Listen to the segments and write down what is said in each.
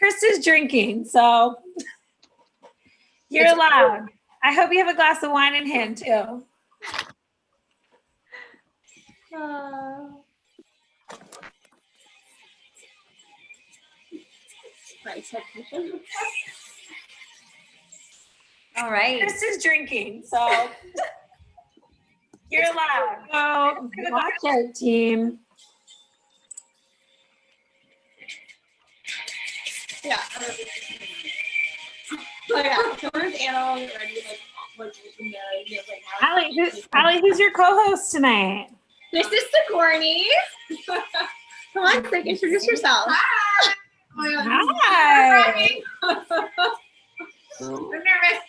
Krista's drinking, so you're allowed. I hope you have a glass of wine in hand too. All right. Krista's drinking, so you're allowed. So watch out, team. Yeah. Oh yeah. So where's Anna already? Allie, who's your co-host tonight? This is Sigourney. Come on, Sig, introduce yourself. Hi. Oh my God. Hi. I'm nervous.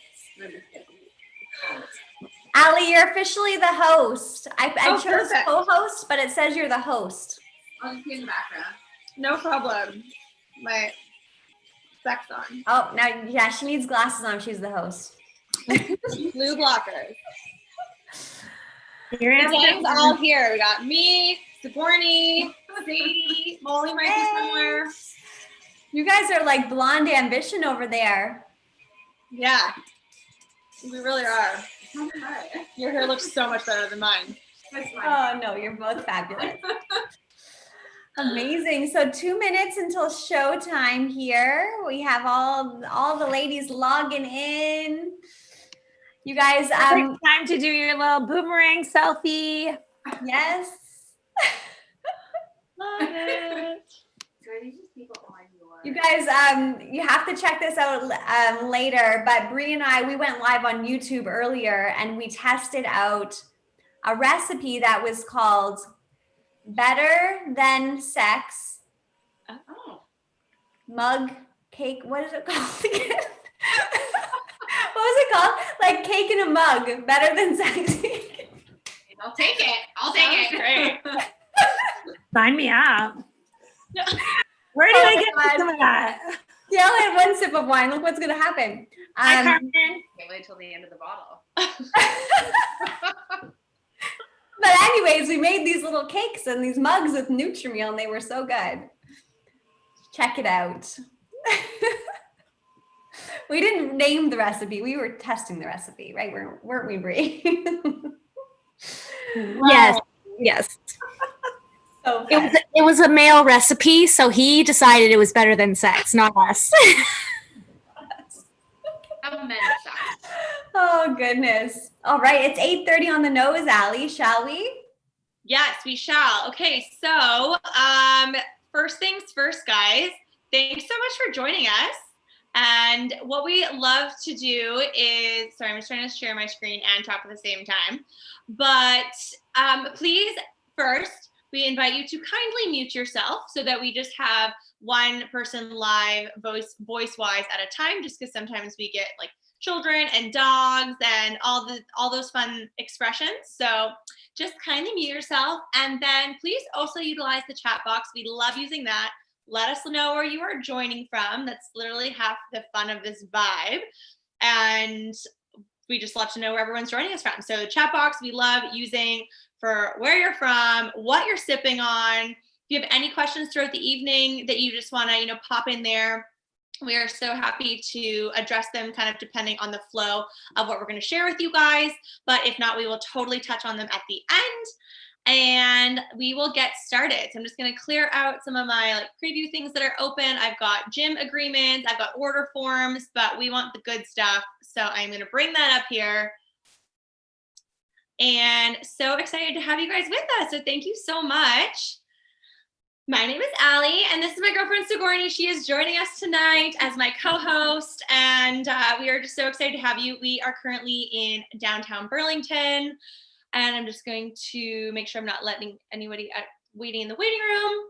Allie, you're officially the host. I chose perfect. co-host, but it says you're the host. I'll just be in the background. No problem. My specs on. Oh, now, yeah, she needs glasses on. She's the host. Blue blockers. You're in. The gang's all here. We got me, Sigourney, Sadie, Molly might be somewhere. You guys are like blonde ambition over there. Yeah, we really are. Your hair looks so much better than mine. Oh no, you're both fabulous. Amazing. So 2 minutes until showtime here. We have all the ladies logging in. You guys, time to do your little boomerang selfie. Yes. Love it. You guys, you have to check this out later, but Bree and I, we went live on YouTube earlier and we tested out a recipe that was called Better Than Sex Mug Cake. What is it called again? What was it called? Like cake in a mug, better than sexy. I'll take it. I'll take it. Great. Sign me up. Where did I get some of that? Yeah, I had one sip of wine. Look what's going to happen. Hi, Carmen. Can't wait till the end of the bottle. But anyways, we made these little cakes and these mugs with Nutrimeal, and they were so good. Check it out. We didn't name the recipe. We were testing the recipe, right? Weren't we, Brie? Yes. Yes. So It was a male recipe, so he decided it was better than sex, not us. Oh goodness. All right, it's 8:30 on the nose, Allie. Shall we? Yes, we shall. Okay, so first things first, guys. Thanks so much for joining us. And what we love to do is, sorry, I'm just trying to share my screen and talk at the same time. But please, first, we invite you to kindly mute yourself so that we just have one person live voice-wise at a time, just because sometimes we get like children and dogs and all those fun expressions. So just kindly mute yourself, and then please also utilize the chat box. We love using that. Let us know where you are joining from. That's literally half the fun of this vibe. And we just love to know where everyone's joining us from. So the chat box we love using for where you're from, what you're sipping on. If you have any questions throughout the evening that you just want to, pop in there, we are so happy to address them kind of depending on the flow of what we're going to share with you guys. But if not, we will totally touch on them at the end. And we will get started. So I'm just going to clear out some of my preview things that are open. I've got gym agreements, I've got order forms, but we want the good stuff. So I'm going to bring that up here. And so excited to have you guys with us. So thank you so much. My name is Allie, and this is my girlfriend Sigourney. She is joining us tonight as my co-host, and we are just so excited to have you. We are currently in downtown Burlington. And I'm just going to make sure I'm not letting anybody waiting in the waiting room.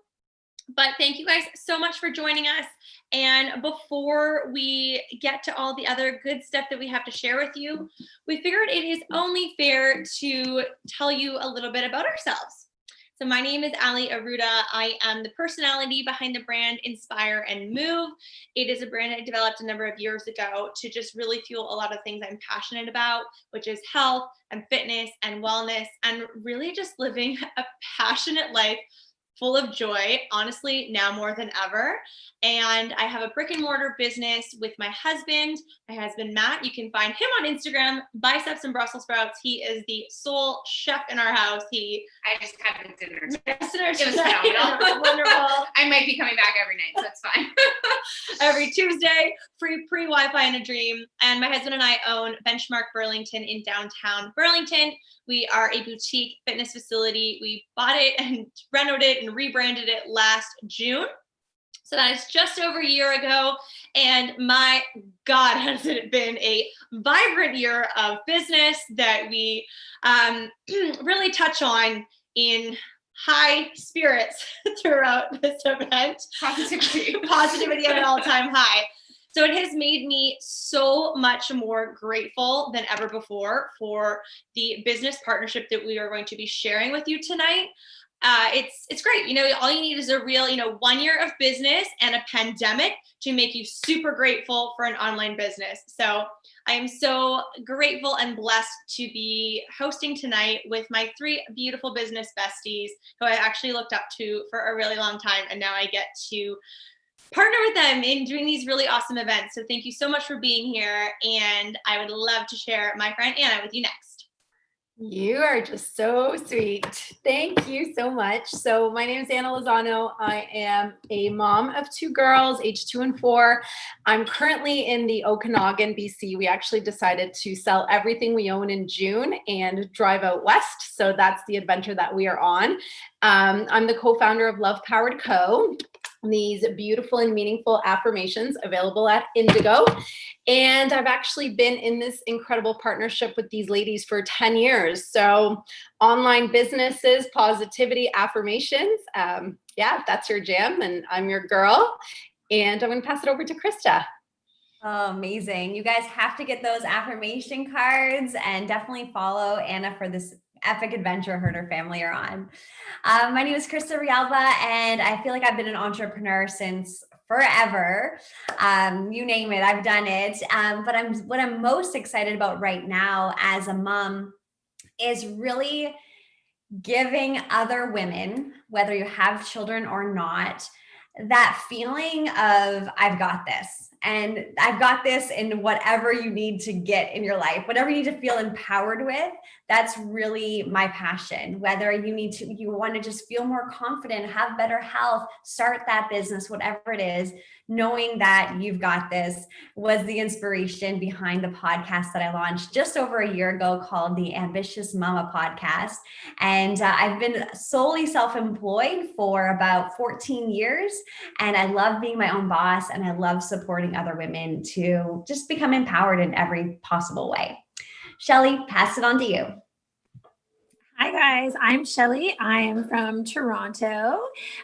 But thank you guys so much for joining us. And before we get to all the other good stuff that we have to share with you, we figured it is only fair to tell you a little bit about ourselves. So my name is Allie Aruda. I am the personality behind the brand Inspire and Move. It is a brand I developed a number of years ago to just really fuel a lot of things I'm passionate about, which is health and fitness and wellness, and really just living a passionate life full of joy, honestly, now more than ever. And I have a brick and mortar business with my husband, Matt. You can find him on Instagram, Biceps and Brussels Sprouts. He is the sole chef in our house. I just had the dinner. It was phenomenal. Wonderful. I might be coming back every night, so that's fine. Every Tuesday, free Wi-Fi and a dream. And my husband and I own Benchmark Burlington in downtown Burlington. We are a boutique fitness facility. We bought it and renovated it and rebranded it last June. So that is just over a year ago. And my God, has it been a vibrant year of business that we really touch on in high spirits throughout this event. Positivity at an all-time high. So it has made me so much more grateful than ever before for the business partnership that we are going to be sharing with you tonight. It's great. All you need is a real, 1 year of business and a pandemic to make you super grateful for an online business. So I am so grateful and blessed to be hosting tonight with my 3 beautiful business besties who I actually looked up to for a really long time. And now I get to partner with them in doing these really awesome events. So thank you so much for being here. And I would love to share my friend Anna with you next. You are just so sweet. Thank you so much. So my name is Anna Lozano. I am a mom of 2 girls, age 2 and 4. I'm currently in the Okanagan, BC. We actually decided to sell everything we own in June and drive out west. So that's the adventure that we are on. I'm the co-founder of Love Powered Co. These beautiful and meaningful affirmations available at Indigo. And I've actually been in this incredible partnership with these ladies for 10 years. So online businesses, positivity, affirmations. If that's your jam, then I'm your girl. And I'm going to pass it over to Krista. Oh, amazing. You guys have to get those affirmation cards and definitely follow Anna for this epic adventure her and her family are on. My name is Krista Rialba, and I feel like I've been an entrepreneur since forever. You name it, I've done it. But what I'm most excited about right now as a mom is really giving other women, whether you have children or not, that feeling of I've got this. And I've got this in whatever you need to get in your life, whatever you need to feel empowered with. That's really my passion. Whether you want to just feel more confident, have better health, start that business, whatever it is, knowing that you've got this was the inspiration behind the podcast that I launched just over a year ago called the Ambitious Mama Podcast. And I've been solely self-employed for about 14 years. And I love being my own boss, and I love supporting other women to just become empowered in every possible way. Shelly, pass it on to you. Hi guys, I'm Shelly. I am from Toronto,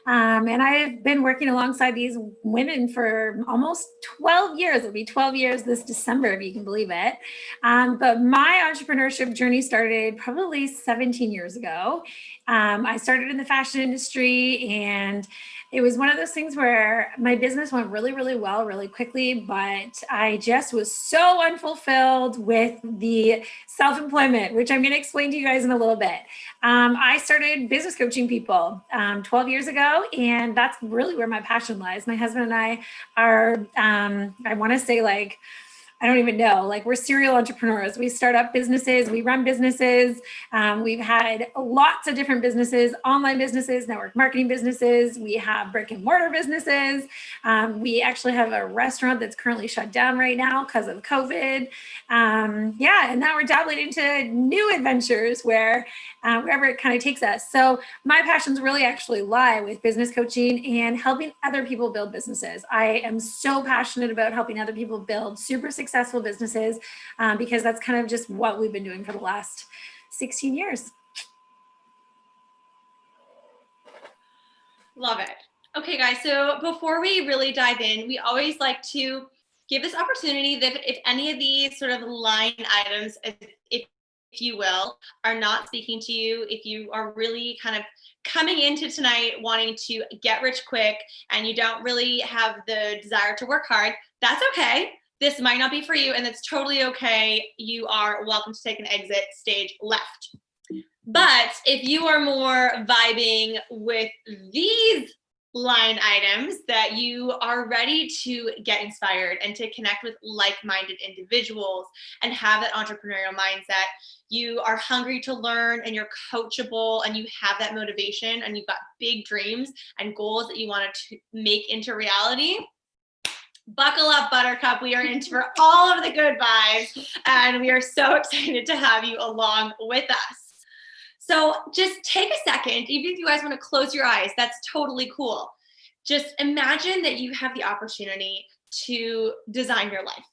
and I've been working alongside these women for almost 12 years. It'll be 12 years this December, if you can believe it. But my entrepreneurship journey started probably 17 years ago. I started in the fashion industry, and it was one of those things where my business went really, really well, really quickly, but I just was so unfulfilled with the self-employment, which I'm going to explain to you guys in a little bit. I started business coaching people 12 years ago, and that's really where my passion lies. My husband and I are, I want to say I don't even know, we're serial entrepreneurs. We start up businesses, we run businesses. We've had lots of different businesses, online businesses, network marketing businesses. We have brick and mortar businesses. We actually have a restaurant that's currently shut down right now because of COVID. And now we're dabbling into new adventures wherever it kind of takes us. So my passions really actually lie with business coaching and helping other people build businesses. I am so passionate about helping other people build super successful businesses because that's kind of just what we've been doing for the last 16 years. Love it. Okay, guys. So before we really dive in, we always like to give this opportunity that if any of these sort of line items, if you will, are not speaking to you, if you are really kind of coming into tonight wanting to get rich quick and you don't really have the desire to work hard, that's okay. This might not be for you, and it's totally okay. You are welcome to take an exit stage left. But if you are more vibing with these line items, that you are ready to get inspired and to connect with like-minded individuals and have that entrepreneurial mindset, you are hungry to learn and you're coachable and you have that motivation and you've got big dreams and goals that you want to make into reality, buckle up, Buttercup. We are in for all of the good vibes, and we are so excited to have you along with us. So just take a second, even if you guys want to close your eyes, that's totally cool. Just imagine that you have the opportunity to design your life.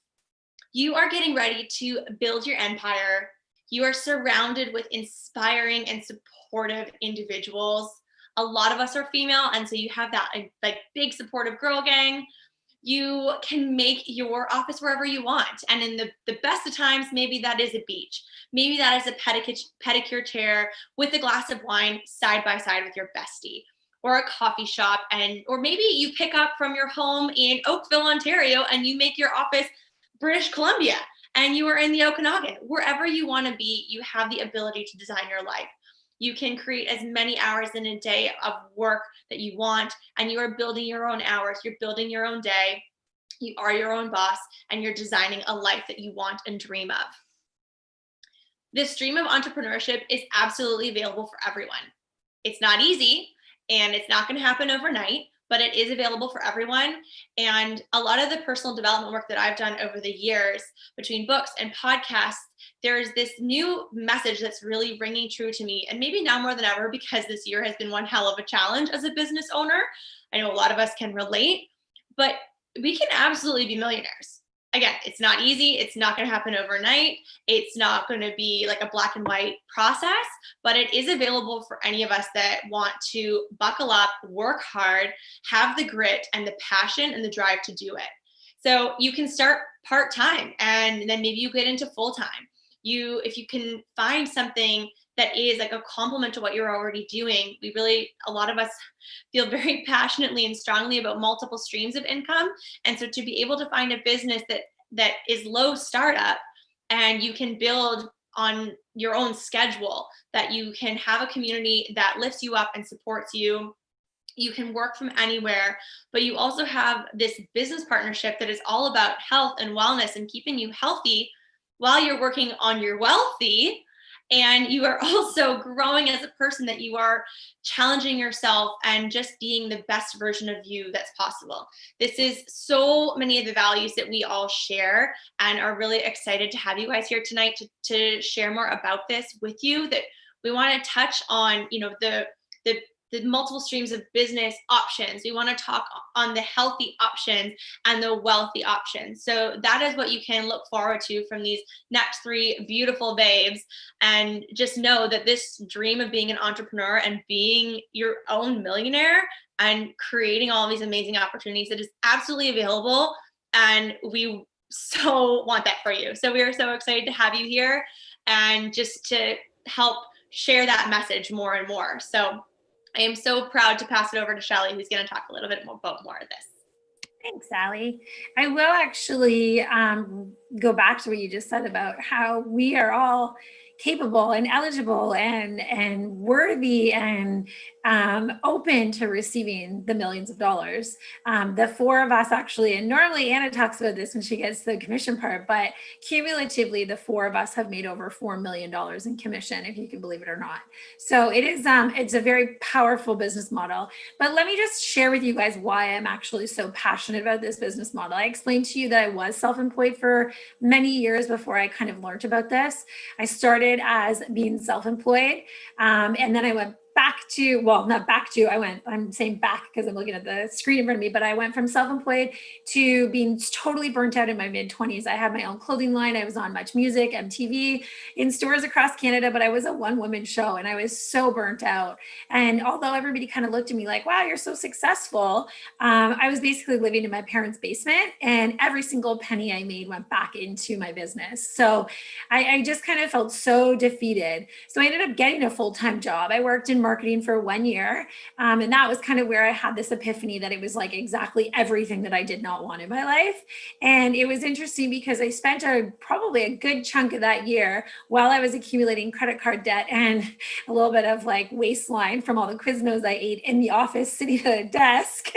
You are getting ready to build your empire. You are surrounded with inspiring and supportive individuals. A lot of us are female, and so you have that like big supportive girl gang. You can make your office wherever you want. And in the best of times, maybe that is a beach. Maybe that is a pedicure chair with a glass of wine side by side with your bestie, or a coffee shop. Or maybe you pick up from your home in Oakville, Ontario, and you make your office British Columbia, and you are in the Okanagan. Wherever you want to be, you have the ability to design your life. You can create as many hours in a day of work that you want, and you are building your own hours. You're building your own day. You are your own boss, and you're designing a life that you want and dream of. This dream of entrepreneurship is absolutely available for everyone. It's not easy, and it's not going to happen overnight, but it is available for everyone. And a lot of the personal development work that I've done over the years, between books and podcasts, there's this new message that's really ringing true to me, and maybe now more than ever, because this year has been one hell of a challenge as a business owner. I know a lot of us can relate, but we can absolutely be millionaires. Again, it's not easy. It's not going to happen overnight. It's not going to be like a black and white process, but it is available for any of us that want to buckle up, work hard, have the grit and the passion and the drive to do it. So you can start part-time, and then maybe you get into full-time. If you can find something that is like a complement to what you're already doing, a lot of us feel very passionately and strongly about multiple streams of income. And so to be able to find a business that is low startup, and you can build on your own schedule, that you can have a community that lifts you up and supports you. You can work from anywhere, but you also have this business partnership that is all about health and wellness and keeping you healthy while you're working on your wealthy. And you are also growing as a person, that you are challenging yourself and just being the best version of you that's possible. This is so many of the values that we all share, and are really excited to have you guys here tonight to share more about this with you. That we want to touch on, the multiple streams of business options. We want to talk on the healthy options and the wealthy options. So that is what you can look forward to from these next 3 beautiful babes. And just know that this dream of being an entrepreneur and being your own millionaire and creating all of these amazing opportunities, it is absolutely available. And we so want that for you. So we are so excited to have you here, and just to help share that message more and more. So I am so proud to pass it over to Shelly, who's going to talk a little bit more about more of this. Thanks, Sally. I will actually go back to what you just said about how we are all capable and eligible and worthy and open to receiving the millions of dollars. The 4 of us actually, and normally Anna talks about this when she gets the commission part, but cumulatively the 4 of us have made over $4 million in commission, if you can believe it or not. So it is, it's a very powerful business model. But let me just share with you guys why I'm actually so passionate about this business model. I explained to you that I was self-employed for many years before I kind of learned about this. I started as being self-employed, and then I went back to, well, not back to, I'm saying back because I'm looking at the screen in front of me, but I went from self-employed to being totally burnt out in my mid-20s. I had my own clothing line. I was on Much Music, MTV, in stores across Canada, but I was a one-woman show, and I was so burnt out. And although everybody kind of looked at me like, wow, you're so successful, I was basically living in my parents' basement, and every single penny I made went back into my business. So I just kind of felt so defeated. So I ended up getting a full-time job. I worked in in marketing for 1 year. And that was kind of where I had this epiphany that it was like exactly everything that I did not want in my life. And it was interesting because I spent probably a good chunk of that year while I was accumulating credit card debt and a little bit of like waistline from all the Quiznos I ate in the office sitting at a desk,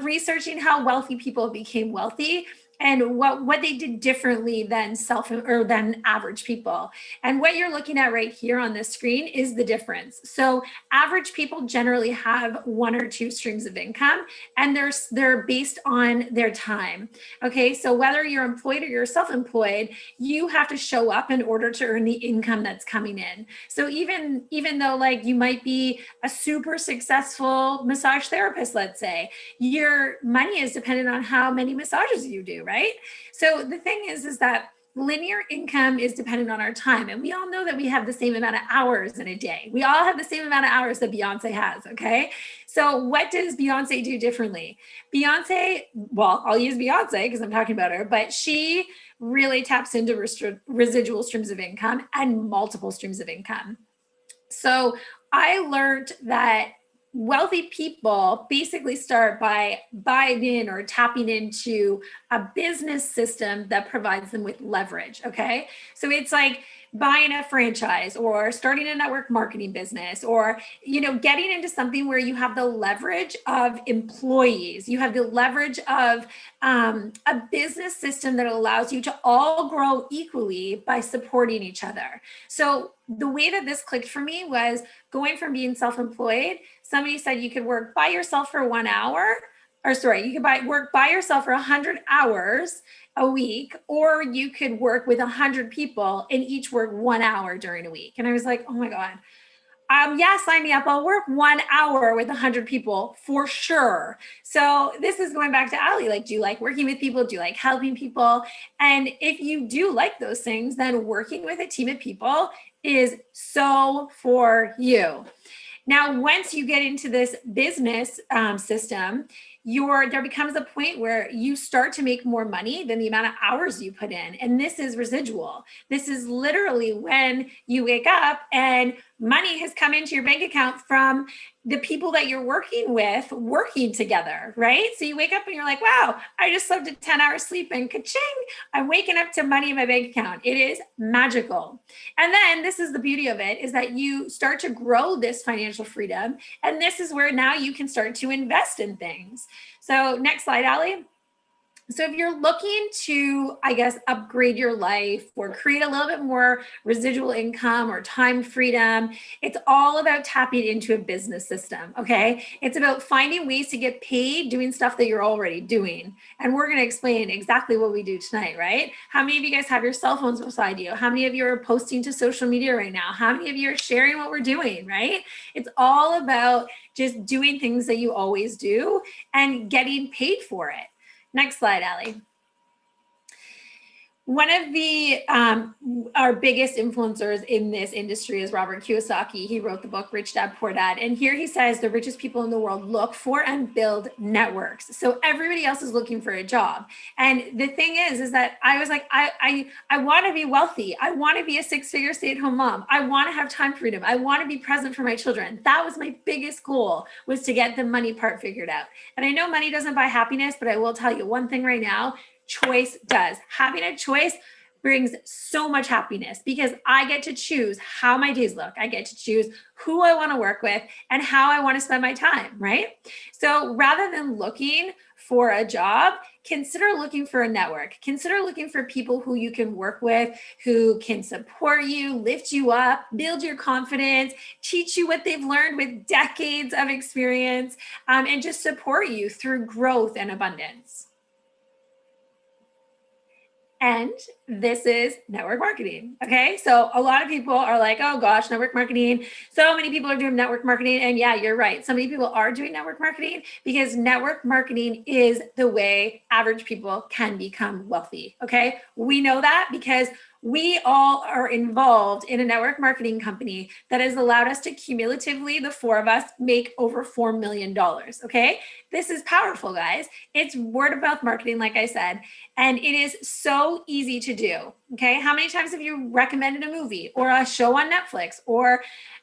researching how wealthy people became wealthy and what they did differently than than average people. And what you're looking at right here on this screen is the difference. So average people generally have one or two streams of income, and they're based on their time. Okay, so whether you're employed or you're self-employed, you have to show up in order to earn the income that's coming in. So even though like you might be a super successful massage therapist, let's say, your money is dependent on how many massages you do, right? So the thing is that linear income is dependent on our time. And we all know that we have the same amount of hours in a day. We all have the same amount of hours that Beyonce has, okay? So what does Beyonce do differently? Beyonce, well, I'll use Beyonce because I'm talking about her, but she really taps into residual streams of income and multiple streams of income. So I learned that wealthy people basically start by buying in or tapping into a business system that provides them with leverage. Okay. So it's like buying a franchise or starting a network marketing business, or, you know, getting into something where you have the leverage of employees, you have the leverage of a business system that allows you to all grow equally by supporting each other. So the way that this clicked for me was going from being self-employed. Somebody said you could work by yourself for 1 hour, or sorry, you could work by yourself for 100 hours a week, or you could work with 100 people and each work 1 hour during a week. And I was like, oh my God, yeah, sign me up. I'll work 1 hour with 100 people for sure. So this is going back to Ali. Like, do you like working with people? Do you like helping people? And if you do like those things, then working with a team of people is so for you. Now, once you get into this business system, there becomes a point where you start to make more money than the amount of hours you put in. And this is residual. This is literally when you wake up and money has come into your bank account from the people that you're working with, working together, right? So you wake up and you're like, wow, I just slept a 10-hour sleep and ka-ching, I'm waking up to money in my bank account. It is magical. And then this is the beauty of it, is that you start to grow this financial freedom. And this is where now you can start to invest in things. So next slide, Ali. So if you're looking to, I guess, upgrade your life or create a little bit more residual income or time freedom, it's all about tapping into a business system, okay? It's about finding ways to get paid doing stuff that you're already doing. And we're gonna explain exactly what we do tonight, right? How many of you guys have your cell phones beside you? How many of you are posting to social media right now? How many of you are sharing what we're doing, right? It's all about just doing things that you always do and getting paid for it. Next slide, Ali. One of the our biggest influencers in this industry is Robert Kiyosaki. He wrote the book Rich Dad Poor Dad, and here he says the richest people in the world look for and build networks. So everybody else is looking for a job. And the thing is that I was like, I want to be wealthy. I want to be a six-figure stay-at-home mom. I want to have time freedom. I want to be present for my children. That was my biggest goal, was to get the money part figured out. And I know money doesn't buy happiness, but I will tell you one thing right now. Choice does. Having a choice brings so much happiness because I get to choose how my days look. I get to choose who I want to work with and how I want to spend my time, right? So rather than looking for a job, consider looking for a network. Consider looking for people who you can work with, who can support you, lift you up, build your confidence, teach you what they've learned with decades of experience, and just support you through growth and abundance. And this is network marketing. Okay. So a lot of people are like, oh gosh, network marketing. So many people are doing network marketing. And yeah, you're right. So many people are doing network marketing because network marketing is the way average people can become wealthy. Okay. We know that because we all are involved in a network marketing company that has allowed us to cumulatively, the four of us, make over $4 million. Okay. This is powerful, guys. It's word of mouth marketing, like I said, and it is so easy to do. Okay. How many times have you recommended a movie or a show on Netflix or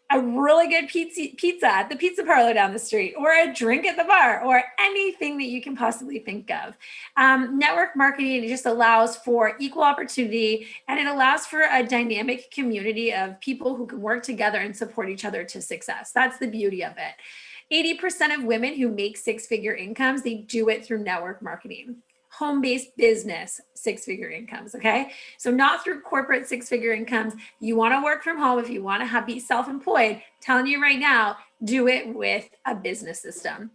a really good pizza at the pizza parlor down the street, or a drink at the bar, or anything that you can possibly think of? Network marketing just allows for equal opportunity, and it allows for a dynamic community of people who can work together and support each other to success. That's the beauty of it. 80% of women who make six-figure incomes, they do it through network marketing. Home-based business, six-figure incomes, okay? So not through corporate six-figure incomes. You wanna work from home, if you wanna be self-employed, telling you right now, do it with a business system.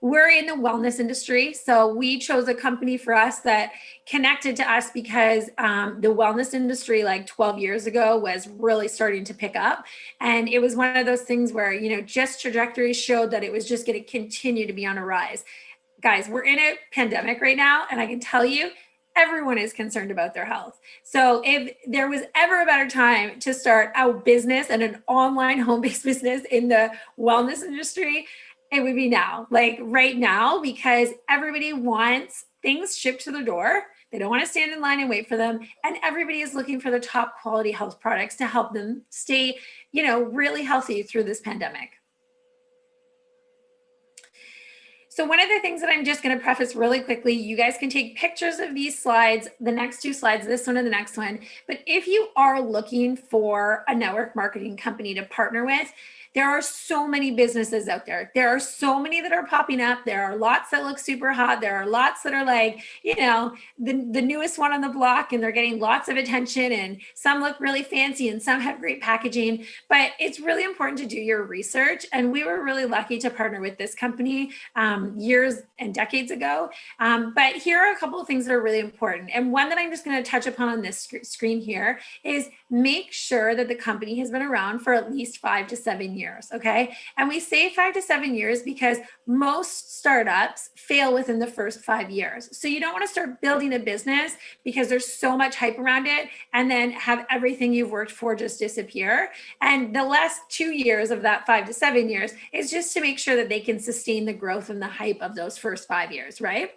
We're in the wellness industry, so we chose a company for us that connected to us because the wellness industry like 12 years ago was really starting to pick up. And it was one of those things where, just trajectories showed that it was just gonna continue to be on a rise. Guys, we're in a pandemic right now, and I can tell you, everyone is concerned about their health. So if there was ever a better time to start a business and an online home-based business in the wellness industry, it would be now, like right now, because everybody wants things shipped to their door. They don't want to stand in line and wait for them. And everybody is looking for the top quality health products to help them stay, really healthy through this pandemic. So one of the things that I'm just going to preface really quickly, you guys can take pictures of these slides, the next two slides, this one and the next one. But if you are looking for a network marketing company to partner with, there are so many businesses out there. There are so many that are popping up. There are lots that look super hot. There are lots that are like, the newest one on the block, and they're getting lots of attention, and some look really fancy and some have great packaging. But it's really important to do your research. And we were really lucky to partner with this company years and decades ago. But here are a couple of things that are really important. And one that I'm just going to touch upon on this screen here is make sure that the company has been around for at least 5 to 7 years, okay? And we say 5 to 7 years because most startups fail within the first 5 years. So you don't want to start building a business because there's so much hype around it and then have everything you've worked for just disappear. And the last 2 years of that 5 to 7 years is just to make sure that they can sustain the growth and the hype of those first 5 years, right?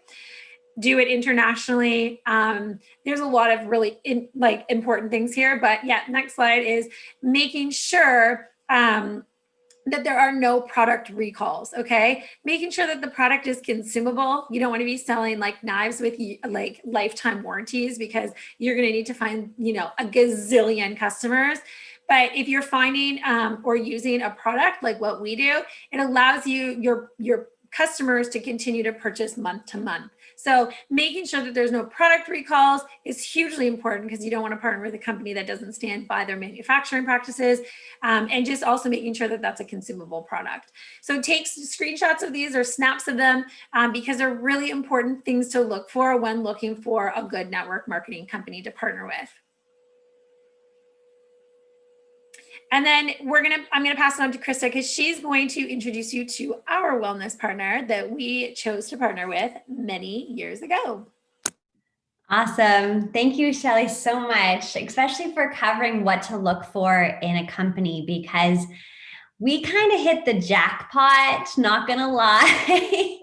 Do it internationally. There's a lot of really important things here, but yeah, next slide is making sure that there are no product recalls, okay? Making sure that the product is consumable. You don't want to be selling like knives with like lifetime warranties because you're going to need to find, a gazillion customers. But if you're finding or using a product like what we do, it allows your customers to continue to purchase month to month. So making sure that there's no product recalls is hugely important because you don't want to partner with a company that doesn't stand by their manufacturing practices, and just also making sure that that's a consumable product. So take screenshots of these or snaps of them because they're really important things to look for when looking for a good network marketing company to partner with. And then I'm gonna pass it on to Krista because she's going to introduce you to our wellness partner that we chose to partner with many years ago. Awesome. Thank you, Shelly, so much, especially for covering what to look for in a company, because we kind of hit the jackpot, not gonna lie.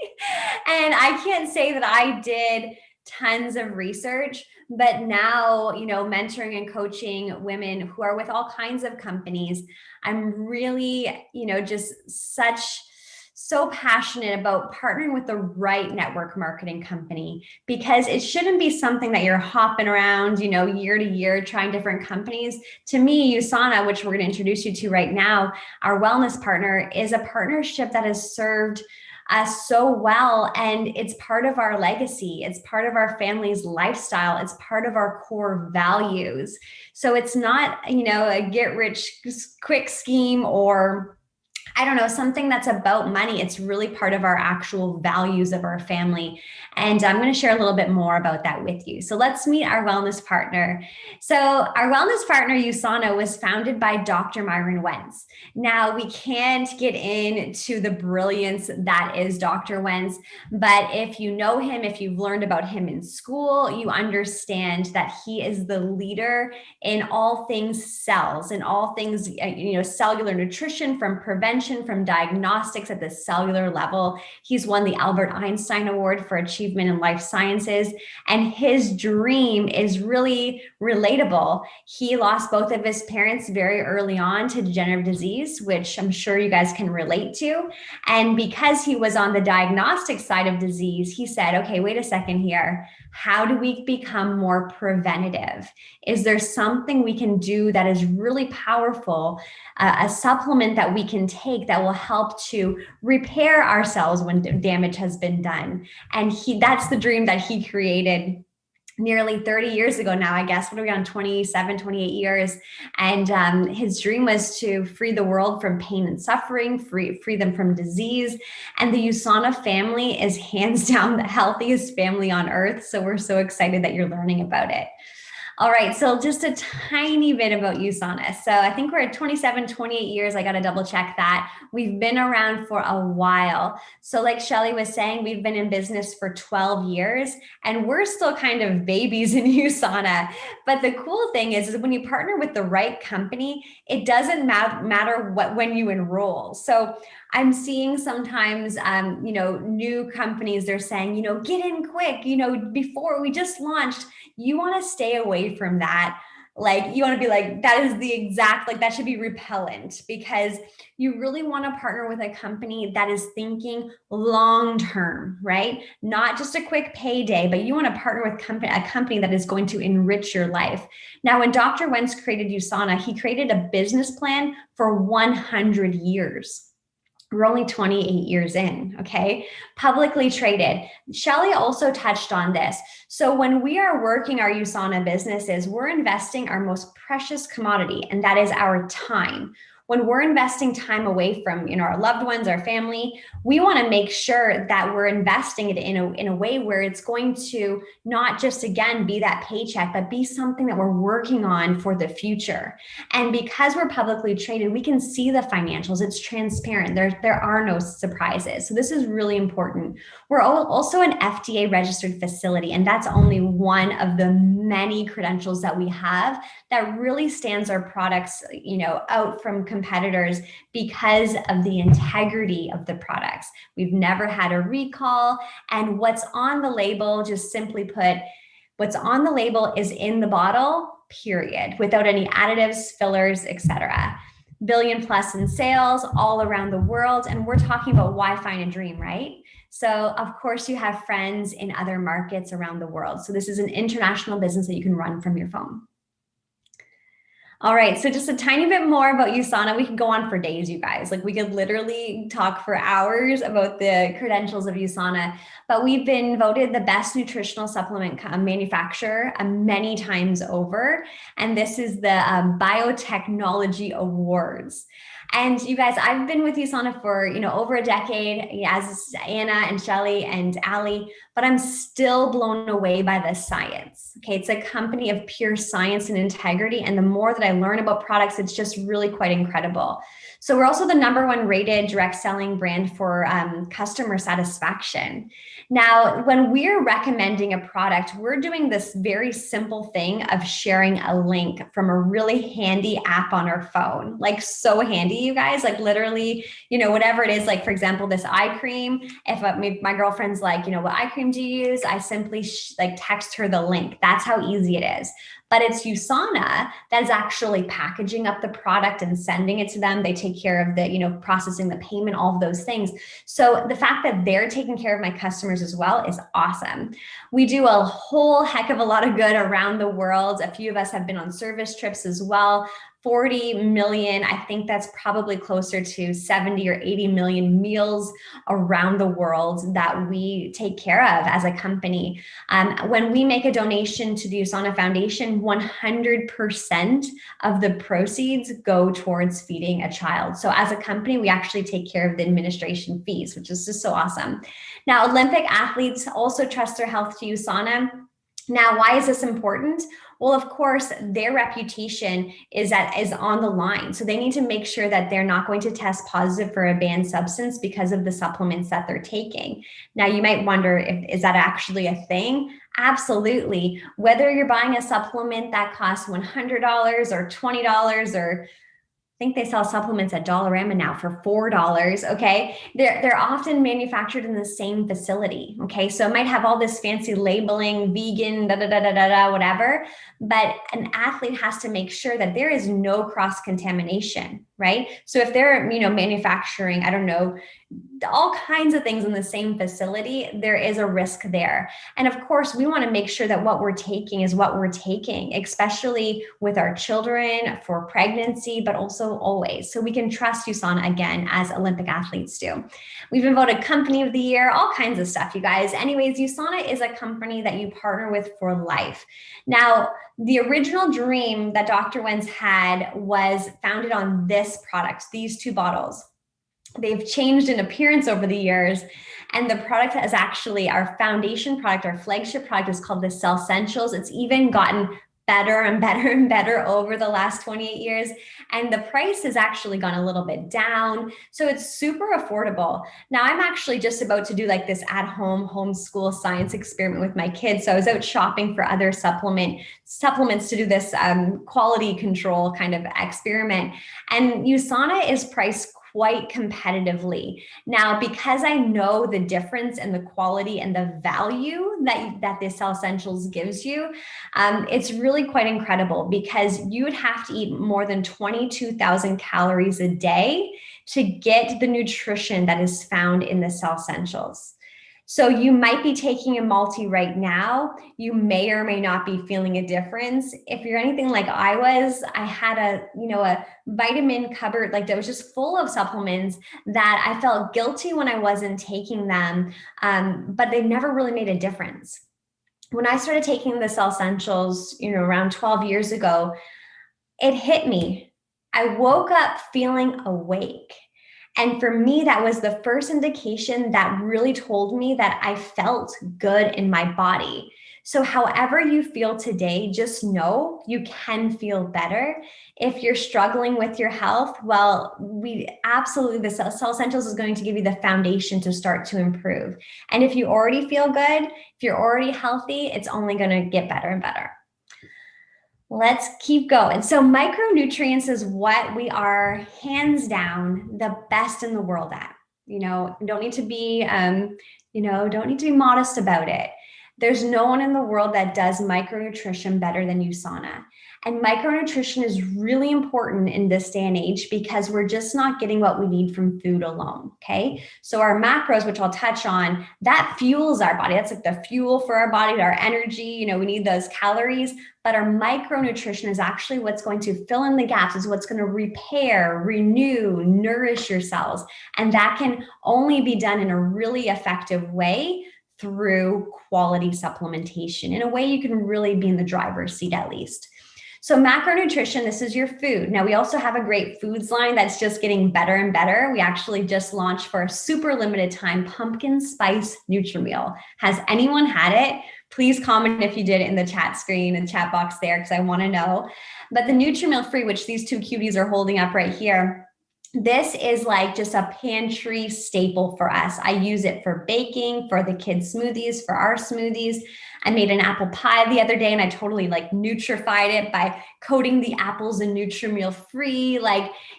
And I can't say that I did tons of research, but now, mentoring and coaching women who are with all kinds of companies, I'm really, just so passionate about partnering with the right network marketing company, because it shouldn't be something that you're hopping around, year to year, trying different companies. To me, USANA, which we're going to introduce you to right now, our wellness partner, is a partnership that has served us so well. And it's part of our legacy. It's part of our family's lifestyle. It's part of our core values. So it's not, a get rich quick scheme or something that's about money. It's really part of our actual values of our family. And I'm going to share a little bit more about that with you. So let's meet our wellness partner. So our wellness partner, USANA, was founded by Dr. Myron Wentz. Now, we can't get into the brilliance that is Dr. Wentz, but if you know him, if you've learned about him in school, you understand that he is the leader in all things cells and all things, cellular nutrition, from prevention prevention from diagnostics at the cellular level. He's won the Albert Einstein Award for Achievement in Life Sciences, and his dream is really relatable. He lost both of his parents very early on to degenerative disease, which I'm sure you guys can relate to. And because he was on the diagnostic side of disease, he said, okay, wait a second here. How do we become more preventative? Is there something we can do that is really powerful, a supplement that we can take that will help to repair ourselves when damage has been done? And that's the dream that he created nearly 30 years ago now, I guess. What are we on, 27, 28 years? And his dream was to free the world from pain and suffering, free them from disease. And the USANA family is hands down the healthiest family on earth. So we're so excited that you're learning about it. All right, so just a tiny bit about USANA. So I think we're at 27, 28 years. I got to double check that. We've been around for a while. So like Shelly was saying, we've been in business for 12 years and we're still kind of babies in USANA. But the cool thing is when you partner with the right company, it doesn't matter when you enroll. So I'm seeing sometimes, new companies, they're saying, get in quick, before we just launched. You want to stay away from that. Like, you want to be like, that is the exact, like, that should be repellent, because you really want to partner with a company that is thinking long-term, right? Not just a quick payday, but you want to partner with a company that is going to enrich your life. Now, when Dr. Wentz created USANA, he created a business plan for 100 years. We're only 28 years in, okay? Publicly traded. Shelly also touched on this. So when we are working our USANA businesses, we're investing our most precious commodity, and that is our time. When we're investing time away from our loved ones, our family, we want to make sure that we're investing it in a way where it's going to not just, again, be that paycheck, but be something that we're working on for the future. And because we're publicly traded, we can see the financials. It's transparent. There are no surprises. So this is really important. We're also an FDA registered facility, and that's only one of the many credentials that we have that really stands our products, out from competitors because of the integrity of the products. We've never had a recall, and what's on the label, just simply put, what's on the label is in the bottle, period, without any additives, fillers, etc. Billion plus in sales all around the world, and we're talking about Wi-Fi and a dream, right? So of course you have friends in other markets around the world. So this is an international business that you can run from your phone. All right, so just a tiny bit more about USANA. We could go on for days, you guys. Like, we could literally talk for hours about the credentials of USANA, but we've been voted the best nutritional supplement manufacturer many times over. And this is the Biotechnology Awards. And you guys, I've been with USANA for, over a decade, as Anna and Shelly and Allie, but I'm still blown away by the science. Okay, it's a company of pure science and integrity. And the more that I learn about products, it's just really quite incredible. So we're also the #1 rated direct selling brand for customer satisfaction. Now, when we're recommending a product, we're doing this very simple thing of sharing a link from a really handy app on our phone. Like, so handy, you guys, like literally, whatever it is, like for example, this eye cream, if my girlfriend's like, what eye cream do you use? I simply text her the link. That's how easy it is. But it's USANA that's actually packaging up the product and sending it to them. They take care of the, processing the payment, all of those things. So the fact that they're taking care of my customers as well is awesome. We do a whole heck of a lot of good around the world. A few of us have been on service trips as well. 40 million, I think that's probably closer to 70 or 80 million meals around the world that we take care of as a company. When we make a donation to the USANA Foundation, 100% of the proceeds go towards feeding a child. So as a company, we actually take care of the administration fees, which is just so awesome. Now, Olympic athletes also trust their health to USANA. Now, why is this important? Well, of course, their reputation is on the line. So they need to make sure that they're not going to test positive for a banned substance because of the supplements that they're taking. Now, you might wonder, is that actually a thing? Absolutely. Whether you're buying a supplement that costs $100 or $20 or think they sell supplements at Dollarama now for $4. Okay. They're often manufactured in the same facility. Okay. So it might have all this fancy labeling, vegan, da da da da da da, whatever. But an athlete has to make sure that there is no cross contamination, right? So if they're, manufacturing, I don't know, all kinds of things in the same facility, there is a risk there. And of course, we want to make sure that what we're taking is what we're taking, especially with our children, for pregnancy, but also always. So we can trust USANA again, as Olympic athletes do. We've been voted Company of the Year, all kinds of stuff, you guys. Anyways, USANA is a company that you partner with for life. Now, the original dream that Dr. Wenz had was founded on this product, these two bottles. They've changed in appearance over the years. And the product is actually our foundation product, our flagship product is called the Cell Essentials. It's even gotten better and better and better over the last 28 years. And the price has actually gone a little bit down. So it's super affordable. Now I'm actually just about to do like this at-home homeschool science experiment with my kids. So I was out shopping for other supplements to do this quality control kind of experiment. And USANA is priced quite competitively. Now, because I know the difference in the quality and the value that this Cell Essentials gives you, it's really quite incredible, because you would have to eat more than 22,000 calories a day to get the nutrition that is found in the Cell Essentials. So you might be taking a multi right now. You may or may not be feeling a difference. If you're anything like I was, I had a vitamin cupboard like that was just full of supplements that I felt guilty when I wasn't taking them, but they never really made a difference. When I started taking the Cell Essentials, around 12 years ago, it hit me. I woke up feeling awake. And for me, that was the first indication that really told me that I felt good in my body. So however you feel today, just know you can feel better. If you're struggling with your health, well, the Cell Essentials is going to give you the foundation to start to improve. And if you already feel good, if you're already healthy, it's only going to get better and better. Let's keep going. So micronutrients is what we are hands down the best in the world at. Don't need to be, don't need to be modest about it. There's no one in the world that does micronutrition better than USANA. And micronutrition is really important in this day and age, because we're just not getting what we need from food alone, okay? So our macros, which I'll touch on, that fuels our body. That's like the fuel for our body, our energy, we need those calories. But our micronutrition is actually what's going to fill in the gaps, is what's going to repair, renew, nourish your cells. And that can only be done in a really effective way through quality supplementation, in a way you can really be in the driver's seat at least. So macronutrition, this is your food. Now we also have a great foods line that's just getting better and better. We actually just launched for a super limited time pumpkin spice NutriMeal. Has anyone had it? Please comment if you did in the chat screen and chat box there, because I want to know. But the NutriMeal Free, which these two cuties are holding up right here, this is like just a pantry staple for us. I use it for baking, for the kids' smoothies, for our smoothies. I made an apple pie the other day and I totally nutrified it by coating the apples in NutriMeal Free.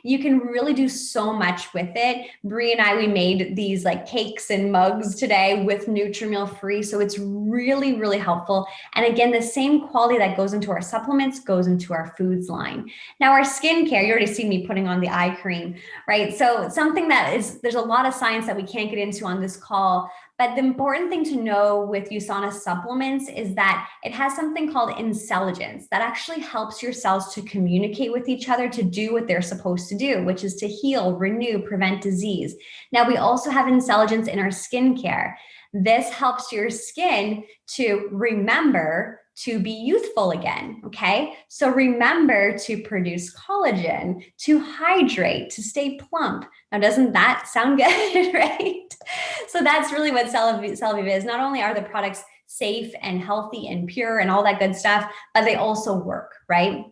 You can really do so much with it. Brie and I, we made these cakes and mugs today with NutriMeal Free. So it's really, really helpful. And again, the same quality that goes into our supplements goes into our foods line. Now our skincare, you already see me putting on the eye cream, right? So something there's a lot of science that we can't get into on this call. But the important thing to know with USANA supplements is that it has something called intelligence that actually helps your cells to communicate with each other to do what they're supposed to do, which is to heal, renew, prevent disease. Now, we also have intelligence in our skincare. This helps your skin to remember to be youthful again, okay? So remember to produce collagen, to hydrate, to stay plump. Now, doesn't that sound good, right? So that's really what Celaviva is. Not only are the products safe and healthy and pure and all that good stuff, but they also work, right?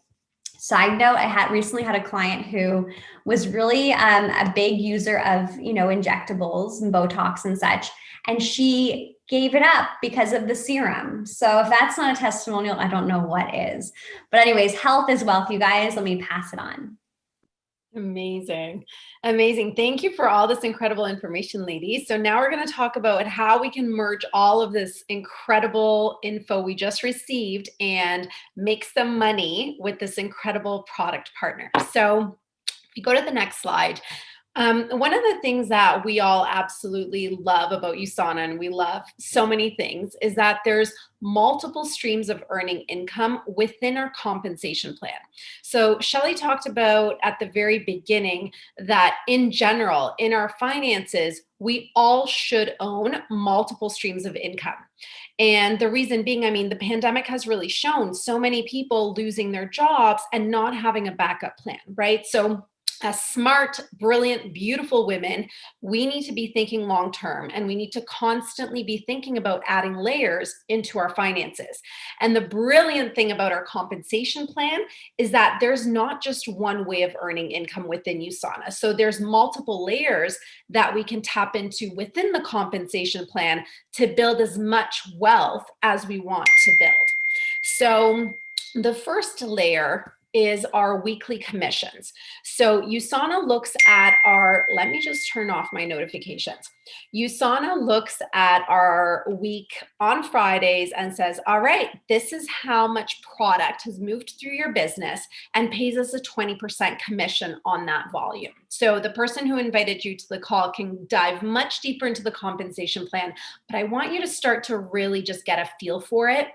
Side note, I recently had a client who was really a big user of, injectables and Botox and such, and she gave it up because of the serum. So if that's not a testimonial, I don't know what is. But anyways, health is wealth, you guys. Let me pass it on. Amazing. Amazing. Thank you for all this incredible information, ladies. So now we're going to talk about how we can merge all of this incredible info we just received and make some money with this incredible product partner. So if you go to the next slide, one of the things that we all absolutely love about USANA, and we love so many things, is that there's multiple streams of earning income within our compensation plan. So Shelly talked about at the very beginning that in general, in our finances, we all should own multiple streams of income. And the reason being, I mean, the pandemic has really shown so many people losing their jobs and not having a backup plan, right? So as smart, brilliant, beautiful women, we need to be thinking long term, and we need to constantly be thinking about adding layers into our finances. And the brilliant thing about our compensation plan is that there's not just one way of earning income within USANA. So there's multiple layers that we can tap into within the compensation plan to build as much wealth as we want to build. So the first layer is our weekly commissions. So USANA looks at our, let me just turn off my notifications. USANA looks at our week on Fridays and says, all right, this is how much product has moved through your business, and pays us a 20% commission on that volume. So the person who invited you to the call can dive much deeper into the compensation plan, but I want you to start to really just get a feel for it,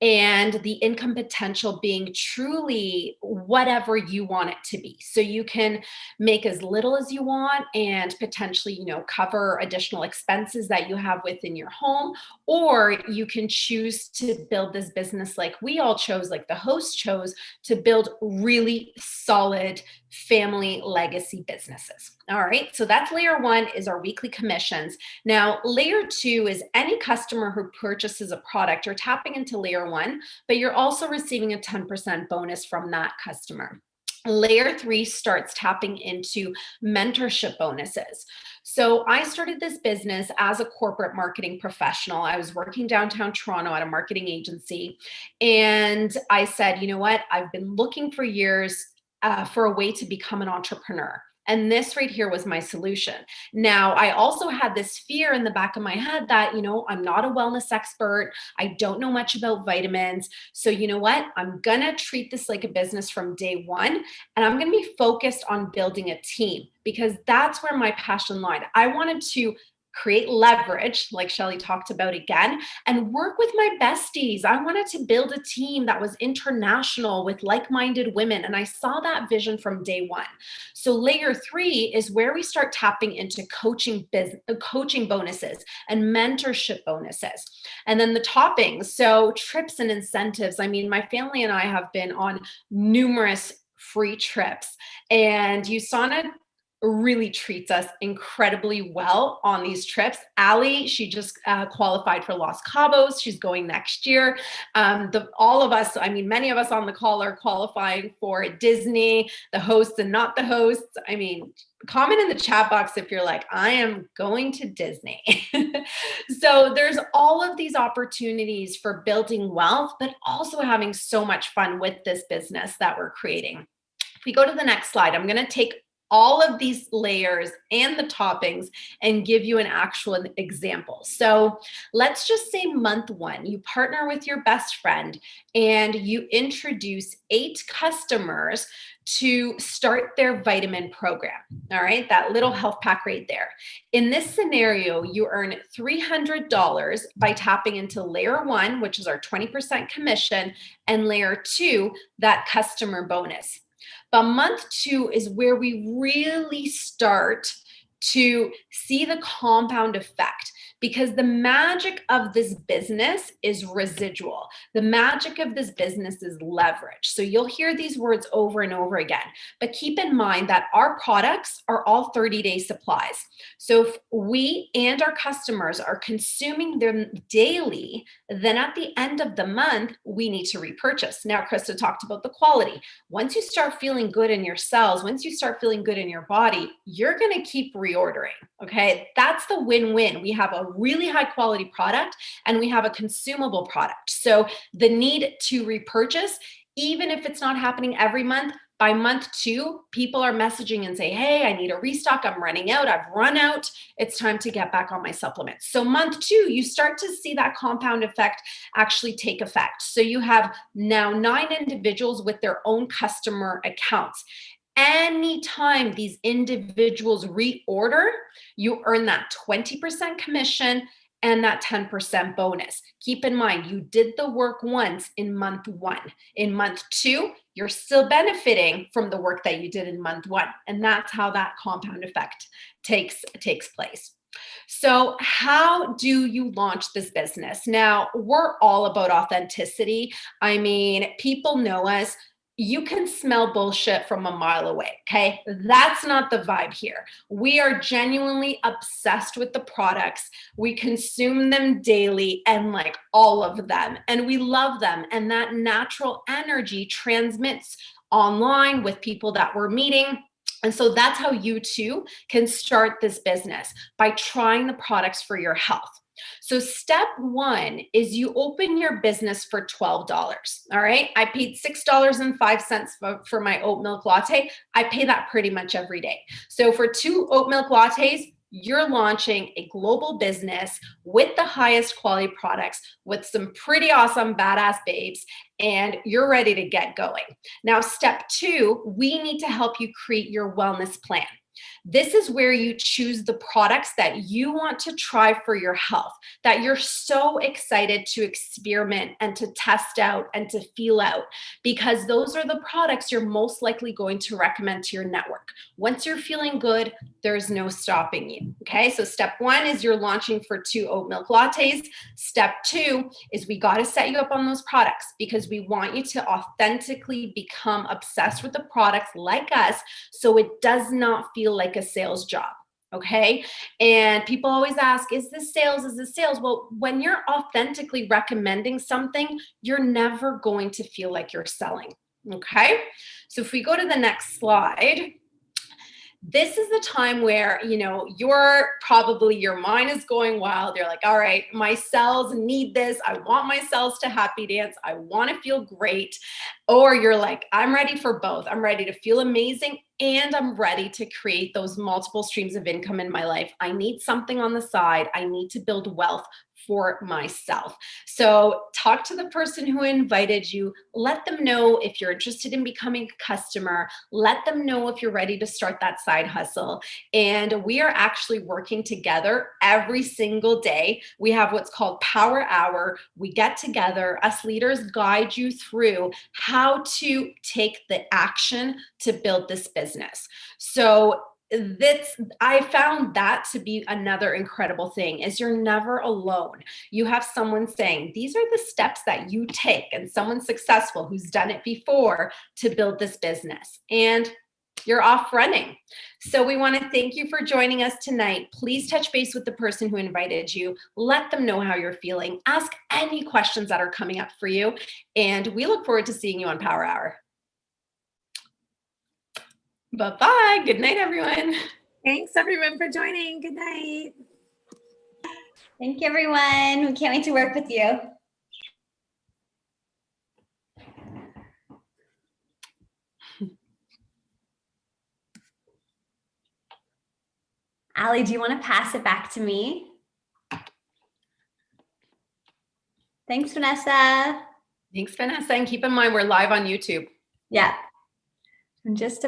and the income potential being truly whatever you want it to be. So you can make as little as you want and potentially, cover additional expenses that you have within your home, or you can choose to build this business like we all chose, like the host chose, to build really solid family legacy businesses. All right, so that's layer one, is our weekly commissions. Now, layer two is any customer who purchases a product. You're tapping into layer one, but you're also receiving a 10% bonus from that customer. Layer three starts tapping into mentorship bonuses. So I started this business as a corporate marketing professional. I was working downtown Toronto at a marketing agency. And I said, you know what? I've been looking for years for a way to become an entrepreneur. And this right here was my solution. Now, I also had this fear in the back of my head that, I'm not a wellness expert. I don't know much about vitamins. So you know what? I'm going to treat this like a business from day one. And I'm going to be focused on building a team, because that's where my passion lied. I wanted to create leverage, like Shelly talked about again, and work with my besties. I wanted to build a team that was international with like-minded women. And I saw that vision from day one. So layer three is where we start tapping into coaching bonuses and mentorship bonuses. And then the toppings, so trips and incentives. I mean, my family and I have been on numerous free trips, and USANA really treats us incredibly well on these trips. Allie, she just qualified for Los Cabos. She's going next year. All of us, many of us on the call are qualifying for Disney, the hosts and not the hosts. Comment in the chat box if you're like, I am going to Disney. So there's all of these opportunities for building wealth, but also having so much fun with this business that we're creating. If we go to the next slide, I'm going to take all of these layers and the toppings and give you an actual example. So let's just say month one, you partner with your best friend and you introduce 8 customers to start their vitamin program. All right, that little health pack right there. In this scenario, you earn $300 by tapping into layer one, which is our 20% commission, and layer two, that customer bonus. But month two is where we really start to see the compound effect, because the magic of this business is residual. The magic of this business is leverage. So you'll hear these words over and over again, but keep in mind that our products are all 30-day supplies. So if we and our customers are consuming them daily, then at the end of the month, we need to repurchase. Now, Krista talked about the quality. Once you start feeling good in your cells, once you start feeling good in your body, you're going to keep reordering. Okay, that's the win-win. We have a really high quality product and we have a consumable product. So the need to repurchase, even if it's not happening every month, By month 2, people are messaging and say, hey, I need a restock. I'm running out. I've run out. It's time to get back on my supplements. So month 2, you start to see that compound effect actually take effect. So you have now 9 individuals with their own customer accounts. Anytime these individuals reorder, you earn that 20% commission and that 10% bonus. Keep in mind, you did the work once in month 1. In month 2, you're still benefiting from the work that you did in month 1. And that's how that compound effect takes place. So how do you launch this business? Now, we're all about authenticity. I mean, people know us. You can smell bullshit from a mile away, okay? That's not the vibe here. We are genuinely obsessed with the products. We consume them daily and like all of them, and we love them. And that natural energy transmits online with people that we're meeting. And so that's how you too can start this business, by trying the products for your health. So step 1 is you open your business for $12. All right. I paid $6.05 for my oat milk latte. I pay that pretty much every day. So for 2 oat milk lattes, you're launching a global business with the highest quality products, with some pretty awesome badass babes, and you're ready to get going. Now, step 2, we need to help you create your wellness plan. This is where you choose the products that you want to try for your health, that you're so excited to experiment and to test out and to feel out, because those are the products you're most likely going to recommend to your network. Once you're feeling good, there's no stopping you. Okay, so step 1 is you're launching for 2 oat milk lattes. Step 2 is we got to set you up on those products, because we want you to authentically become obsessed with the products like us, so it does not feel like a sales job. Okay. And people always ask, is this sales? Is this sales? Well, when you're authentically recommending something, you're never going to feel like you're selling. Okay. So if we go to the next slide, this is the time where, your mind is going wild. You're like, all right, my cells need this. I want my cells to happy dance. I want to feel great. Or you're like, I'm ready for both. I'm ready to feel amazing, and I'm ready to create those multiple streams of income in my life. I need something on the side. I need to build wealth for myself. So talk to the person who invited you. Let them know if you're interested in becoming a customer. Let them know if you're ready to start that side hustle. And we are actually working together every single day. We have what's called Power Hour. We get together, us leaders guide you through how to take the action to build this business. So I found that to be another incredible thing, is you're never alone. You have someone saying, these are the steps that you take, and someone successful who's done it before to build this business, and you're off running. So we want to thank you for joining us tonight. Please touch base with the person who invited you. Let them know how you're feeling. Ask any questions that are coming up for you. And we look forward to seeing you on Power Hour. Bye-bye. Good night, everyone. Thanks everyone for joining. Good night. Thank you, everyone. We can't wait to work with you. Allie, do you want to pass it back to me? Thanks, Vanessa. Thanks, Vanessa. And keep in mind, we're live on YouTube. Yeah. I'm just